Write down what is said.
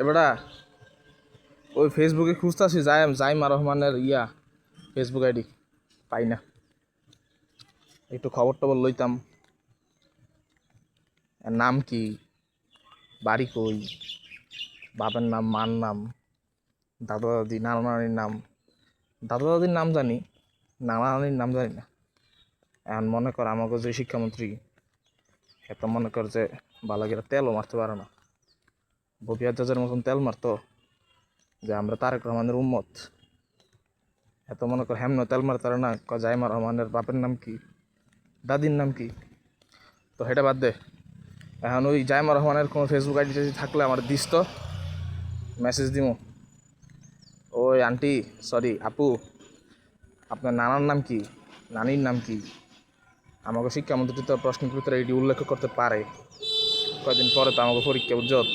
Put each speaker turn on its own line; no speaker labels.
এবারা ওই ফেসবুকে খুঁজতেছি জাইমা রহমানের ফেসবুক আইডি পাই না। একটু খবর টবর লইতাম, এর নাম কি, বাড়ি কই, বাবার নাম, মার নাম, দাদা দাদি, নানা নানির নাম। দাদা দাদির নাম জানি, নানা নানির নাম জানি না। এখন মনে কর আমাকে যে শিক্ষামন্ত্রী, এত মনে কর যে বালাগেরা তেলও মারতে পারে না, ববিয়া জাজের মতন তেল মারতো যে আমরা তারেক রহমানের উম্মত। এত মনে কর হেমন তেল মারতে পারে না। জাইমা রহমানের বাপের নাম কি, দাদির নাম কি, তো সেটা বাদ দে। এখন ওই জাইমা রহমানের কোনো ফেসবুক আইডি টাইডি থাকলে আমার দিস তো, মেসেজ দিমো। ওই আন্টি, সরি আপু, আপনার নানার নাম কি, নানির নাম কি? আমাকে শিক্ষামন্ত্রী তো প্রশ্নের ভিতরে এটি উল্লেখ করতে পারে। কয়েকদিন পরে তো আমাকে পরীক্ষা উজ্জ্বল।